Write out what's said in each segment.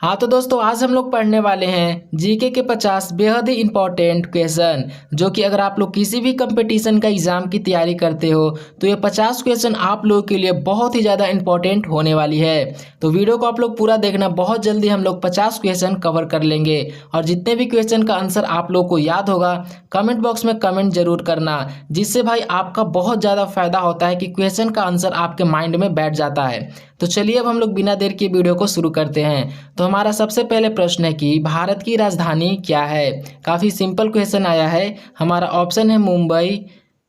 हाँ तो दोस्तों आज हम लोग पढ़ने वाले हैं जीके के 50 बेहद ही इंपॉर्टेंट क्वेश्चन, जो कि अगर आप लोग किसी भी कंपटीशन का एग्जाम की तैयारी करते हो तो ये 50 क्वेश्चन आप लोगों के लिए बहुत ही ज़्यादा इंपॉर्टेंट होने वाली है। तो वीडियो को आप लोग पूरा देखना, बहुत जल्दी हम लोग 50 क्वेश्चन कवर कर लेंगे। और जितने भी क्वेश्चन का आंसर आप लोग को याद होगा कमेंट बॉक्स में कमेंट जरूर करना, जिससे भाई आपका बहुत ज़्यादा फायदा होता है कि क्वेश्चन का आंसर आपके माइंड में बैठ जाता है। तो चलिए अब हम लोग बिना देर के वीडियो को शुरू करते हैं। तो हमारा सबसे पहले प्रश्न है कि भारत की राजधानी क्या है। काफ़ी सिंपल क्वेश्चन आया है। हमारा ऑप्शन है मुंबई,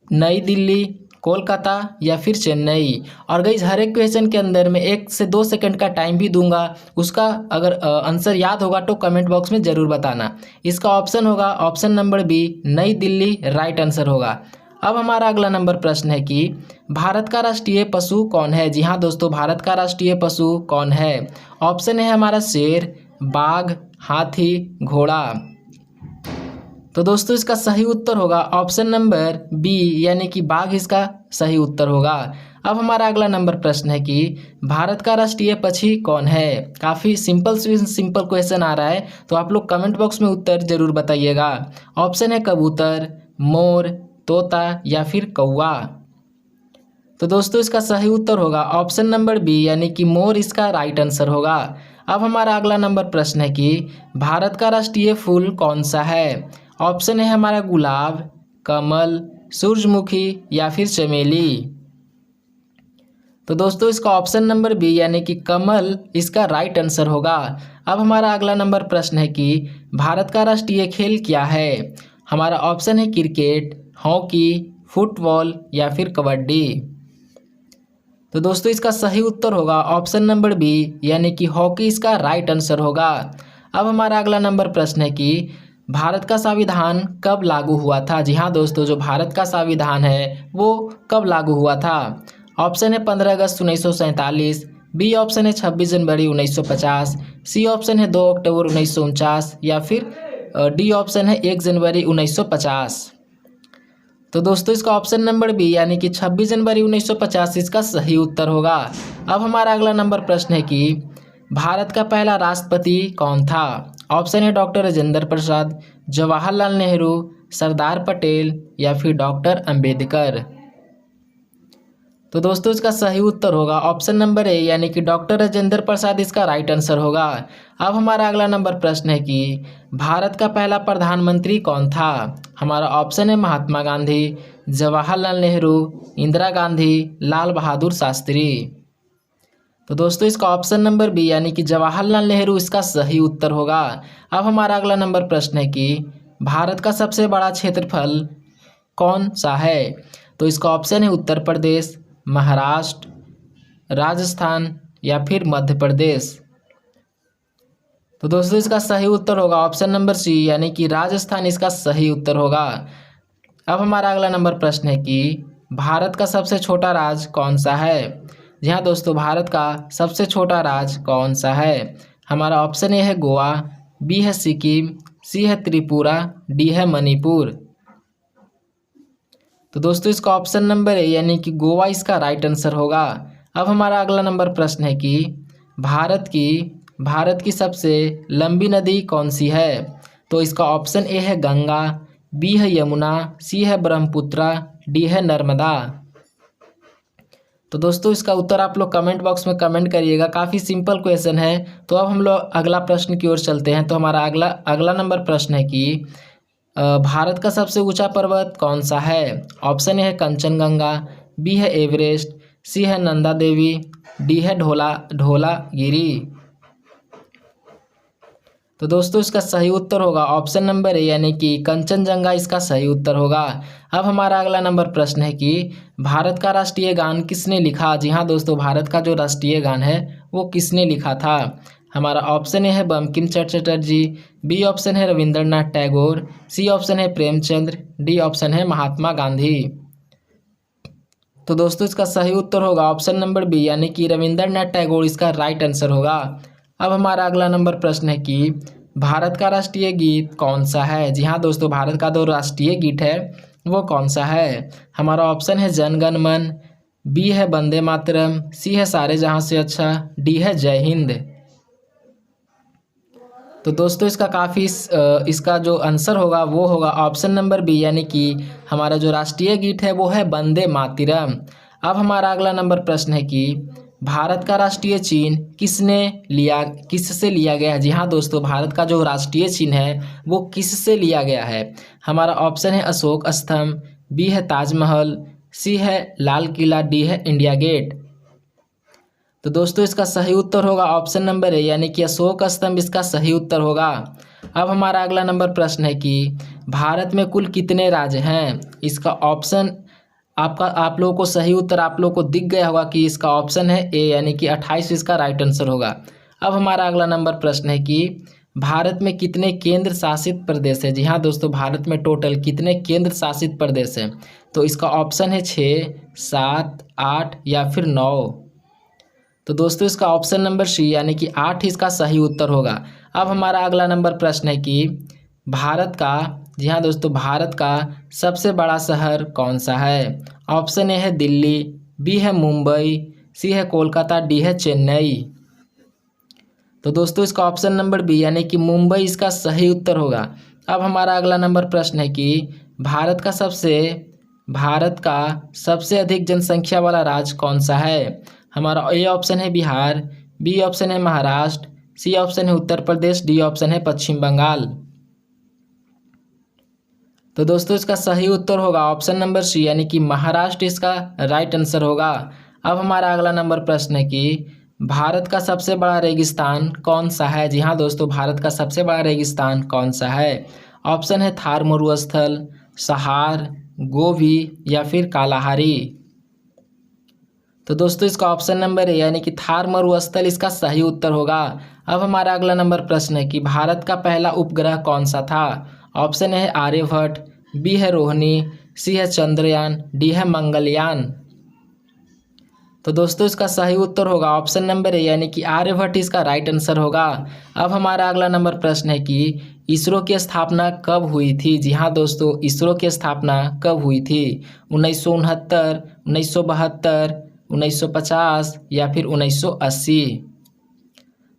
नई दिल्ली, कोलकाता या फिर चेन्नई। और गाइस हर एक क्वेश्चन के अंदर मैं 1 से 2 सेकंड का टाइम भी दूंगा, उसका अगर आंसर याद होगा तो कमेंट बॉक्स में ज़रूर बताना। इसका ऑप्शन होगा ऑप्शन नंबर बी, नई दिल्ली राइट आंसर होगा। अब हमारा अगला नंबर प्रश्न है कि भारत का राष्ट्रीय पशु कौन है। जी हाँ दोस्तों, भारत का राष्ट्रीय पशु कौन है। ऑप्शन है हमारा शेर, बाघ, हाथी, घोड़ा। तो दोस्तों इसका सही उत्तर होगा ऑप्शन नंबर बी, यानी कि बाघ इसका सही उत्तर होगा। अब हमारा अगला नंबर प्रश्न है कि भारत का राष्ट्रीय पक्षी कौन है। काफ़ी सिंपल क्वेश्चन आ रहा है, तो आप लोग कमेंट बॉक्स में उत्तर जरूर बताइएगा। ऑप्शन है कबूतर, मोर, तोता या फिर कौवा। तो दोस्तों इसका सही उत्तर होगा ऑप्शन नंबर बी, यानी कि मोर इसका राइट आंसर होगा। अब हमारा अगला नंबर प्रश्न है कि भारत का राष्ट्रीय फूल कौन सा है। ऑप्शन है हमारा गुलाब, कमल, सूरजमुखी या फिर चमेली। तो दोस्तों इसका ऑप्शन नंबर बी, यानी कि कमल इसका राइट आंसर होगा। अब हमारा अगला नंबर प्रश्न है कि भारत का राष्ट्रीय खेल क्या है। हमारा ऑप्शन है क्रिकेट, हॉकी, फुटबॉल या फिर कबड्डी। तो दोस्तों इसका सही उत्तर होगा ऑप्शन नंबर बी, यानी कि हॉकी इसका राइट आंसर होगा। अब हमारा अगला नंबर प्रश्न है कि भारत का संविधान कब लागू हुआ था। जी हाँ दोस्तों, जो भारत का संविधान है वो कब लागू हुआ था। ऑप्शन है 15 अगस्त 1947, बी ऑप्शन है 26 जनवरी 1950, सी ऑप्शन है 2 अक्टूबर 1949 या फिर डी ऑप्शन है 1 जनवरी 1950। तो दोस्तों इसका ऑप्शन नंबर बी, यानी कि 26 जनवरी 1950 इसका सही उत्तर होगा। अब हमारा अगला नंबर प्रश्न है कि भारत का पहला राष्ट्रपति कौन था। ऑप्शन है डॉक्टर राजेंद्र प्रसाद, जवाहरलाल नेहरू, सरदार पटेल या फिर डॉक्टर अंबेडकर। तो दोस्तों इसका सही उत्तर होगा ऑप्शन नंबर ए, यानी कि डॉक्टर राजेंद्र प्रसाद इसका राइट आंसर होगा। अब हमारा अगला नंबर प्रश्न है कि भारत का पहला प्रधानमंत्री कौन था। हमारा ऑप्शन है महात्मा गांधी, जवाहरलाल नेहरू, इंदिरा गांधी, लाल बहादुर शास्त्री। तो दोस्तों इसका ऑप्शन नंबर बी, यानी कि जवाहरलाल नेहरू इसका सही उत्तर होगा। अब हमारा अगला नंबर प्रश्न है कि भारत का सबसे बड़ा क्षेत्रफल कौन सा है। तो इसका ऑप्शन है उत्तर प्रदेश, महाराष्ट्र, राजस्थान या फिर मध्य प्रदेश। तो दोस्तों इसका सही उत्तर होगा ऑप्शन नंबर सी, यानी कि राजस्थान इसका सही उत्तर होगा। अब हमारा अगला नंबर प्रश्न है कि भारत का सबसे छोटा राज्य कौन सा है। जी हाँ दोस्तों, भारत का सबसे छोटा राज्य कौन सा है। हमारा ऑप्शन ए है गोवा, बी है सिक्किम, सी है त्रिपुरा, डी है मणिपुर। तो दोस्तों इसका ऑप्शन नंबर ए, यानी कि गोवा इसका राइट आंसर होगा। अब हमारा अगला नंबर प्रश्न है कि भारत की सबसे लंबी नदी कौन सी है। तो इसका ऑप्शन ए है गंगा, बी है यमुना, सी है ब्रह्मपुत्र, डी है नर्मदा। तो दोस्तों इसका उत्तर आप लोग कमेंट बॉक्स में कमेंट करिएगा। काफ़ी सिंपल क्वेश्चन है। तो अब हम लोग अगला प्रश्न की ओर चलते हैं। तो हमारा अगला नंबर प्रश्न है कि भारत का सबसे ऊंचा पर्वत कौन सा है। ऑप्शन ए है कंचनजंगा, बी है एवरेस्ट, सी है नंदा देवी, डी है ढोलागिरी। तो दोस्तों इसका सही उत्तर होगा ऑप्शन नंबर ए, यानी कि कंचनजंगा इसका सही उत्तर होगा। अब हमारा अगला नंबर प्रश्न है कि भारत का राष्ट्रीय गान किसने लिखा। जी हाँ दोस्तों, भारत का जो राष्ट्रीय गान है वो किसने लिखा था। हमारा ऑप्शन ए है बंकिम चंद्र चटर्जी, बी ऑप्शन है रविंद्रनाथ टैगोर, सी ऑप्शन है प्रेमचंद्र, डी ऑप्शन है महात्मा गांधी। तो दोस्तों इसका सही उत्तर होगा ऑप्शन नंबर बी, यानी कि रविंद्रनाथ टैगोर इसका राइट आंसर होगा। अब हमारा अगला नंबर प्रश्न है कि भारत का राष्ट्रीय गीत कौन सा है। जी हाँ दोस्तों, भारत का जो राष्ट्रीय गीत है वो कौन सा है। हमारा ऑप्शन है जन गण मन, बी है वंदे मातरम, सी है सारे जहाँ से अच्छा, डी है जय हिंद। तो दोस्तों इसका जो आंसर होगा वो होगा ऑप्शन नंबर बी, यानी कि हमारा जो राष्ट्रीय गीत है वो है वंदे मातरम। अब हमारा अगला नंबर प्रश्न है कि भारत का राष्ट्रीय चिन्ह किससे लिया गया है। जी हाँ दोस्तों, भारत का जो राष्ट्रीय चिन्ह है वो किससे लिया गया है। हमारा ऑप्शन है अशोक स्तंभ, बी है ताजमहल, सी है लाल किला, डी है इंडिया गेट। तो दोस्तों इसका सही उत्तर होगा ऑप्शन नंबर ए, यानी कि अशोक स्तंभ इसका सही उत्तर होगा। अब हमारा अगला नंबर प्रश्न है कि भारत में कुल कितने राज्य हैं। इसका ऑप्शन आप लोगों को सही उत्तर आप लोगों को दिख गया होगा कि इसका ऑप्शन है ए, यानी कि 28 इसका राइट आंसर होगा। अब हमारा अगला नंबर प्रश्न है कि भारत में कितने केंद्र शासित प्रदेश है। जी हाँ दोस्तों, भारत में टोटल कितने केंद्र शासित प्रदेश हैं। तो इसका ऑप्शन है 6, 7, 8 या फिर 9। तो दोस्तों इसका ऑप्शन नंबर सी, यानी कि 8 इसका सही उत्तर होगा। अब हमारा अगला नंबर प्रश्न है कि जी हाँ दोस्तों, भारत का सबसे बड़ा शहर कौन सा है। ऑप्शन ए है दिल्ली, बी है मुंबई, सी है कोलकाता, डी है चेन्नई। तो दोस्तों इसका ऑप्शन नंबर बी, यानी कि मुंबई इसका सही उत्तर होगा। अब हमारा अगला नंबर प्रश्न है कि भारत का सबसे अधिक जनसंख्या वाला राज्य कौन सा है। हमारा ए ऑप्शन है बिहार, बी ऑप्शन है महाराष्ट्र, सी ऑप्शन है उत्तर प्रदेश, डी ऑप्शन है पश्चिम बंगाल। तो दोस्तों इसका सही उत्तर होगा ऑप्शन नंबर सी, यानी कि महाराष्ट्र इसका राइट आंसर होगा। अब हमारा अगला नंबर प्रश्न है कि भारत का सबसे बड़ा रेगिस्तान कौन सा है। जी हाँ दोस्तों, भारत का सबसे बड़ा रेगिस्तान कौन सा है। ऑप्शन है थार मरुस्थल, सहार, गोबी या फिर कालाहारी। तो दोस्तों इसका ऑप्शन नंबर है, यानी कि थार मरुस्थल इसका सही उत्तर होगा। अब हमारा अगला नंबर प्रश्न है कि भारत का पहला उपग्रह कौन सा था। ऑप्शन है आर्यभट्ट, बी है रोहिणी, सी है चंद्रयान, डी है मंगलयान। तो दोस्तों इसका सही उत्तर होगा ऑप्शन नंबर है, यानी कि आर्यभट्ट इसका राइट आंसर होगा। अब हमारा अगला नंबर प्रश्न है कि इसरो की स्थापना कब हुई थी। जी हाँ दोस्तों, इसरो की स्थापना कब हुई थी। 1969, 1972, 1950 या फिर 1980।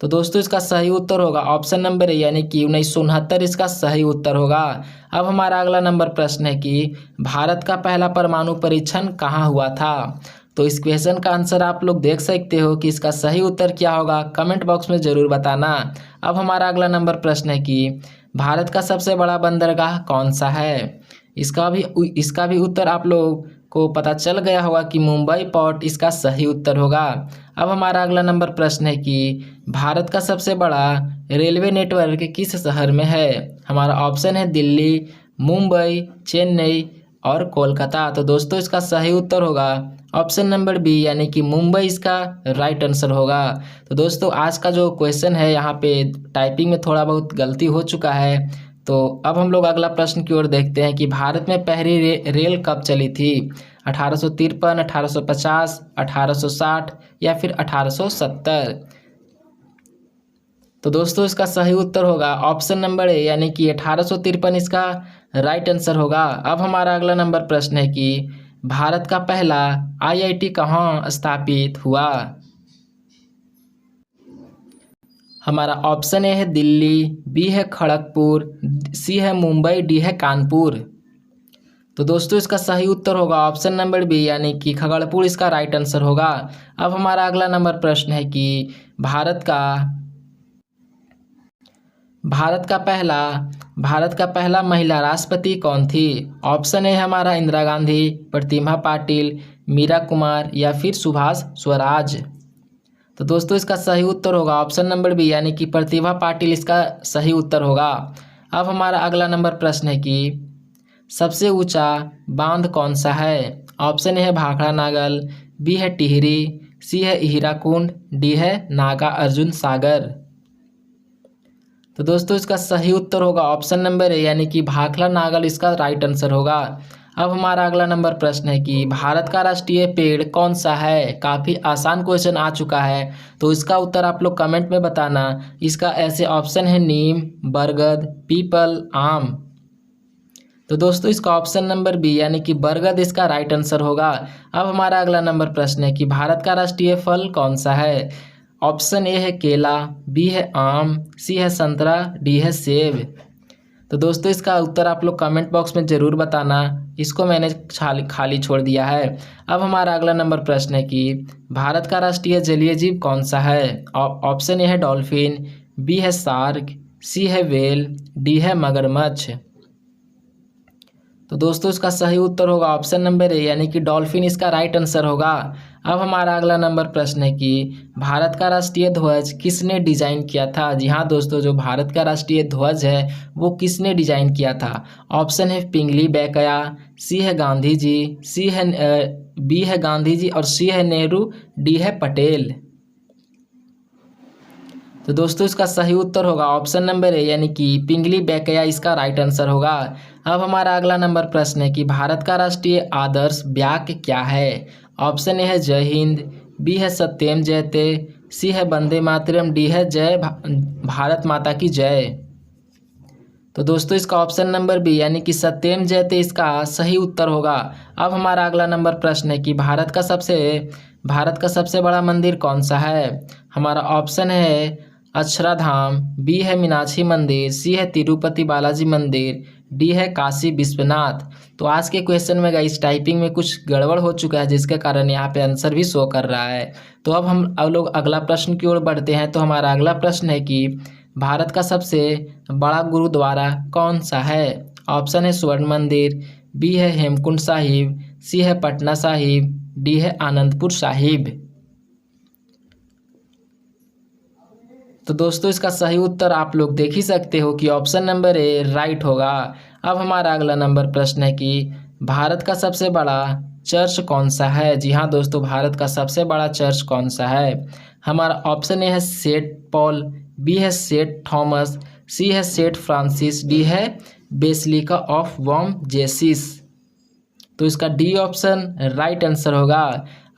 तो दोस्तों इसका सही उत्तर होगा ऑप्शन नंबर है, यानी कि 1969 इसका सही उत्तर होगा। अब हमारा अगला नंबर प्रश्न है कि भारत का पहला परमाणु परीक्षण कहाँ हुआ था। तो इस क्वेश्चन का आंसर आप लोग देख सकते हो कि इसका सही उत्तर क्या होगा, कमेंट बॉक्स में ज़रूर बताना। अब हमारा अगला नंबर प्रश्न है कि भारत का सबसे बड़ा बंदरगाह कौन सा है। इसका भी उत्तर आप लोग को पता चल गया होगा कि मुंबई पोर्ट इसका सही उत्तर होगा। अब हमारा अगला नंबर प्रश्न है कि भारत का सबसे बड़ा रेलवे नेटवर्क किस शहर में है। हमारा ऑप्शन है दिल्ली, मुंबई, चेन्नई और कोलकाता। तो दोस्तों इसका सही उत्तर होगा ऑप्शन नंबर बी, यानी कि मुंबई इसका राइट आंसर होगा। तो दोस्तों आज का जो क्वेश्चन है यहाँ पे टाइपिंग में थोड़ा बहुत गलती हो चुका है। तो अब हम लोग अगला प्रश्न की ओर देखते हैं कि भारत में पहली रेल कब चली थी। 1853, 1850, 1860 या फिर 1870। तो दोस्तों इसका सही उत्तर होगा ऑप्शन नंबर ए, यानी कि 1853 इसका राइट आंसर होगा। अब हमारा अगला नंबर प्रश्न है कि भारत का पहला आईआईटी कहाँ स्थापित हुआ। हमारा ऑप्शन ए है दिल्ली, बी है खड़गपुर, सी है मुंबई, डी है कानपुर। तो दोस्तों इसका सही उत्तर होगा ऑप्शन नंबर बी, यानी कि खगड़पुर इसका राइट आंसर होगा। अब हमारा अगला नंबर प्रश्न है कि भारत का पहला महिला राष्ट्रपति कौन थी। ऑप्शन ए हमारा इंदिरा गांधी, प्रतिभा पाटिल, मीरा कुमार या फिर सुभाष स्वराज। तो दोस्तों इसका सही उत्तर होगा ऑप्शन नंबर बी, यानी कि प्रतिभा पाटिल इसका सही उत्तर होगा। अब हमारा अगला नंबर प्रश्न है कि सबसे ऊंचा बांध कौन सा है। ऑप्शन ए है भाखड़ा नागल, बी है टिहरी, सी है हीराकुंड, डी है नागा अर्जुन सागर। तो दोस्तों इसका सही उत्तर होगा ऑप्शन नंबर ए, यानी कि भाखड़ा नागल इसका राइट आंसर होगा। अब हमारा अगला नंबर प्रश्न है कि भारत का राष्ट्रीय पेड़ कौन सा है। काफ़ी आसान क्वेश्चन आ चुका है, तो इसका उत्तर आप लोग कमेंट में बताना। इसका ऐसे ऑप्शन है नीम, बरगद, पीपल, आम। तो दोस्तों इसका ऑप्शन नंबर बी, यानी कि बरगद इसका राइट आंसर होगा। अब हमारा अगला नंबर प्रश्न है कि भारत का राष्ट्रीय फल कौन सा है। ऑप्शन ए है केला, बी है आम, सी है संतरा, डी है सेब। तो दोस्तों इसका उत्तर आप लोग कमेंट बॉक्स में ज़रूर बताना, इसको मैंने खाली छोड़ दिया है। अब हमारा अगला नंबर प्रश्न है कि भारत का राष्ट्रीय जलीय जीव कौन सा है। ऑप्शन ए है डॉल्फिन, बी है शार्क, सी है व्हेल, डी है मगरमच्छ। तो दोस्तों इसका सही उत्तर होगा ऑप्शन नंबर ए यानी कि डॉल्फिन इसका राइट आंसर होगा। अब हमारा अगला नंबर प्रश्न है कि भारत का राष्ट्रीय ध्वज किसने डिजाइन किया था। जी हाँ दोस्तों, जो भारत का राष्ट्रीय ध्वज है वो किसने डिजाइन किया था। ऑप्शन है पिंगली वेंकैया, सी है गांधी जी, बी है गांधी जी और सी है नेहरू, डी है पटेल। तो दोस्तों इसका सही उत्तर होगा ऑप्शन नंबर ए यानी कि पिंगली वेंकैया इसका राइट आंसर होगा। अब हमारा अगला नंबर प्रश्न है कि भारत का राष्ट्रीय आदर्श वाक्य क्या है। ऑप्शन ए है जय हिंद, बी है सत्यम जयते, सी है वंदे मातरम, डी है जय भारत माता की जय। तो दोस्तों इसका ऑप्शन नंबर बी यानी कि सत्यम जयते इसका सही उत्तर होगा। अब हमारा अगला नंबर प्रश्न है कि भारत का सबसे बड़ा मंदिर कौन सा है। हमारा ऑप्शन है अक्षराधाम, बी है मीनाक्षी मंदिर, सी है तिरुपति बालाजी मंदिर, डी है काशी विश्वनाथ। तो आज के क्वेश्चन में गाइस टाइपिंग में कुछ गड़बड़ हो चुका है जिसके कारण यहाँ पे आंसर भी शो कर रहा है। तो अब हम लोग अगला प्रश्न की ओर बढ़ते हैं। तो हमारा अगला प्रश्न है कि भारत का सबसे बड़ा गुरुद्वारा कौन सा है। ऑप्शन है स्वर्ण मंदिर, बी है हेमकुंड साहिब, सी है पटना साहिब, डी है आनंदपुर साहिब। तो दोस्तों इसका सही उत्तर आप लोग देख ही सकते हो कि ऑप्शन नंबर ए राइट होगा। अब हमारा अगला नंबर प्रश्न है कि भारत का सबसे बड़ा चर्च कौन सा है। जी हाँ दोस्तों, भारत का सबसे बड़ा चर्च कौन सा है। हमारा ऑप्शन ए है सेंट पॉल, बी है सेंट थॉमस, सी है सेंट फ्रांसिस, डी है बेसिलिका ऑफ बॉम जेसिस। तो इसका डी ऑप्शन राइट आंसर होगा।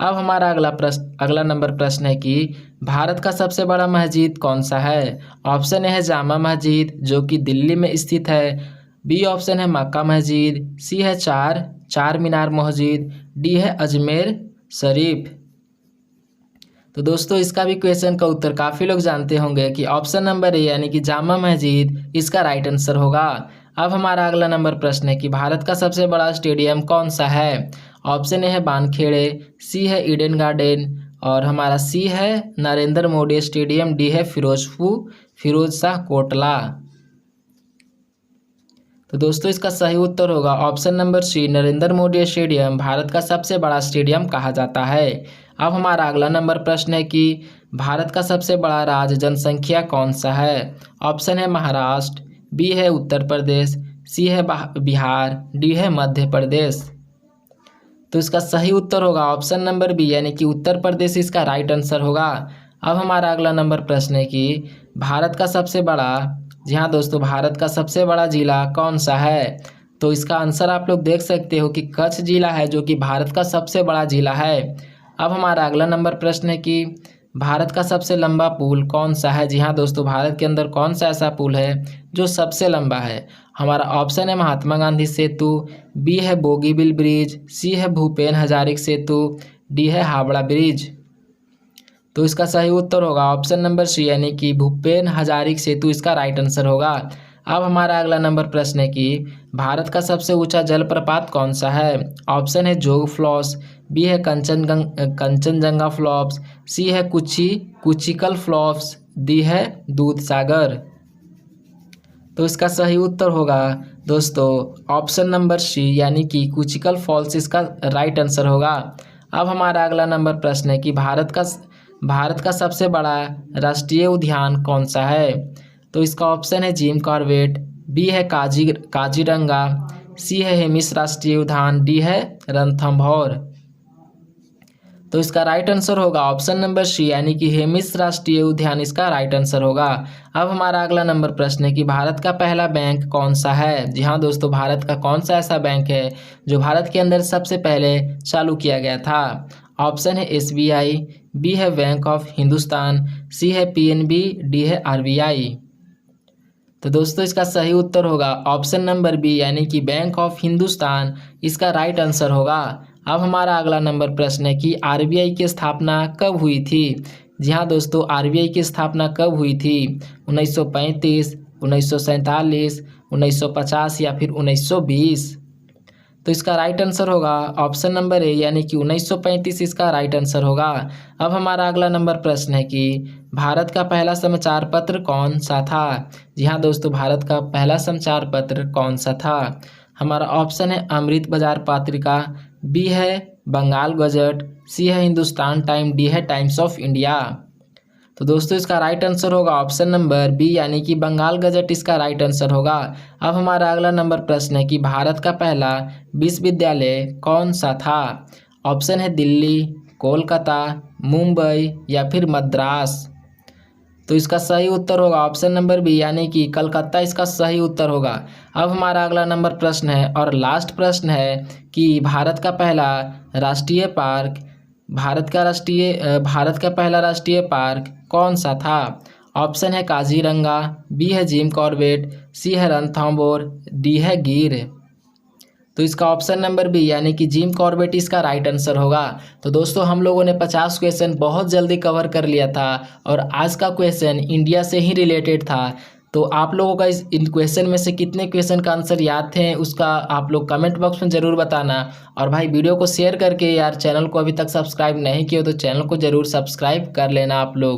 अब हमारा अगला नंबर प्रश्न है कि भारत का सबसे बड़ा मस्जिद कौन सा है। ऑप्शन ए है जामा मस्जिद जो कि दिल्ली में स्थित है, बी ऑप्शन है मक्का मस्जिद, सी है चार मीनार मस्जिद, डी है अजमेर शरीफ। तो दोस्तों इसका भी क्वेश्चन का उत्तर काफ़ी लोग जानते होंगे कि ऑप्शन नंबर ए यानी कि जामा मस्जिद इसका राइट आंसर होगा। अब हमारा अगला नंबर प्रश्न है कि भारत का सबसे बड़ा स्टेडियम कौन सा है। ऑप्शन ए है वानखेड़े, सी है ईडन गार्डन और हमारा सी है नरेंद्र मोदी स्टेडियम, डी है फिरोज शाह कोटला। तो दोस्तों इसका सही उत्तर होगा option number C, Narendra Modi stadium Bharat का सबसे बड़ा स्टेडियम कहा जाता है। अब हमारा अगला नंबर प्रश्न है कि भारत का सबसे बड़ा राज्य जनसंख्या कौन सा है। ऑप्शन है महाराष्ट्र, बी है उत्तर प्रदेश, सी है बिहार, डी है मध्य प्रदेश। तो इसका सही उत्तर होगा ऑप्शन नंबर बी यानी कि उत्तर प्रदेश इसका राइट आंसर होगा। अब हमारा अगला नंबर प्रश्न है कि भारत का सबसे बड़ा, जी हाँ दोस्तों, भारत का सबसे बड़ा जिला कौन सा है। तो इसका आंसर आप लोग देख सकते हो कि कच्छ जिला है जो कि भारत का सबसे बड़ा जिला है। अब हमारा अगला नंबर प्रश्न है कि भारत का सबसे लंबा पुल कौन सा है। जी हाँ दोस्तों, भारत के अंदर कौन सा ऐसा पुल है जो सबसे लंबा है। हमारा ऑप्शन है महात्मा गांधी सेतु, बी है बोगीबिल ब्रिज, सी है भूपेन हजारिका सेतु, डी है हावड़ा ब्रिज। तो इसका सही उत्तर होगा ऑप्शन नंबर सी यानी कि भूपेन हजारिका सेतु इसका राइट आंसर होगा। अब हमारा अगला नंबर प्रश्न है कि भारत का सबसे ऊंचा जलप्रपात कौन सा है। ऑप्शन है जोग फॉल्स, बी है कंचनजंगा फॉल्स, सी है कुचिकल फॉल्स, डी है दूध सागर। तो इसका सही उत्तर होगा दोस्तों ऑप्शन नंबर सी यानी कि कुचिकल फॉल्स इसका राइट आंसर होगा। अब हमारा अगला नंबर प्रश्न है कि भारत का सबसे बड़ा राष्ट्रीय उद्यान कौन सा है। तो इसका ऑप्शन है जिम कॉर्बेट, बी है काजीरंगा, सी है हेमिस राष्ट्रीय उद्यान, डी है रणथंभौर। तो इसका राइट आंसर होगा ऑप्शन नंबर सी यानी कि हेमिस राष्ट्रीय उद्यान इसका राइट आंसर होगा। अब हमारा अगला नंबर प्रश्न है कि भारत का पहला बैंक कौन सा है। जी हाँ दोस्तों, भारत का कौन सा ऐसा बैंक है जो भारत के अंदर सबसे पहले चालू किया गया था। ऑप्शन है SBI, बी है बैंक ऑफ हिंदुस्तान, सी है PNB, डी है RBI। तो दोस्तों इसका सही उत्तर होगा ऑप्शन नंबर बी यानी कि बैंक ऑफ हिंदुस्तान इसका राइट आंसर होगा। अब हमारा अगला नंबर प्रश्न है कि RBI की स्थापना कब हुई थी। जी हाँ दोस्तों, आरबीआई की स्थापना कब हुई थी? 1935, 1947, 1950 या फिर 1920? तो इसका राइट आंसर होगा ऑप्शन नंबर ए यानी कि 1935 इसका राइट आंसर होगा। अब हमारा अगला नंबर प्रश्न है कि भारत का पहला समाचार पत्र कौन सा था? जी हाँ दोस्तों, भारत का पहला समाचार पत्र कौन सा था? हमारा ऑप्शन है अमृत बाजार पत्रिका, बी है बंगाल गजट, सी है हिंदुस्तान टाइम, डी है टाइम्स ऑफ इंडिया। तो दोस्तों इसका राइट आंसर होगा ऑप्शन नंबर बी यानी कि बंगाल गजट इसका राइट आंसर होगा। अब हमारा अगला नंबर प्रश्न है कि भारत का पहला विश्वविद्यालय कौन सा था? ऑप्शन है दिल्ली, कोलकाता, मुंबई या फिर मद्रास। तो इसका सही उत्तर होगा ऑप्शन नंबर बी यानी कि कलकत्ता इसका सही उत्तर होगा। अब हमारा अगला नंबर प्रश्न है और लास्ट प्रश्न है कि भारत का पहला राष्ट्रीय पार्क भारत का पहला राष्ट्रीय पार्क कौन सा था? ऑप्शन है काजीरंगा, बी है जिम कॉर्बेट, सी है रणथंभौर, डी है गिर। तो इसका ऑप्शन नंबर बी यानी कि जिम कॉर्बेट इसका राइट आंसर होगा। तो दोस्तों हम लोगों ने 50 क्वेश्चन बहुत जल्दी कवर कर लिया था और आज का क्वेश्चन इंडिया से ही रिलेटेड था। तो आप लोगों का इन क्वेश्चन में से कितने क्वेश्चन का आंसर याद थे उसका आप लोग कमेंट बॉक्स में ज़रूर बताना। और भाई वीडियो को शेयर करके यार चैनल को अभी तक सब्सक्राइब नहीं किया तो चैनल को ज़रूर सब्सक्राइब कर लेना आप लोग।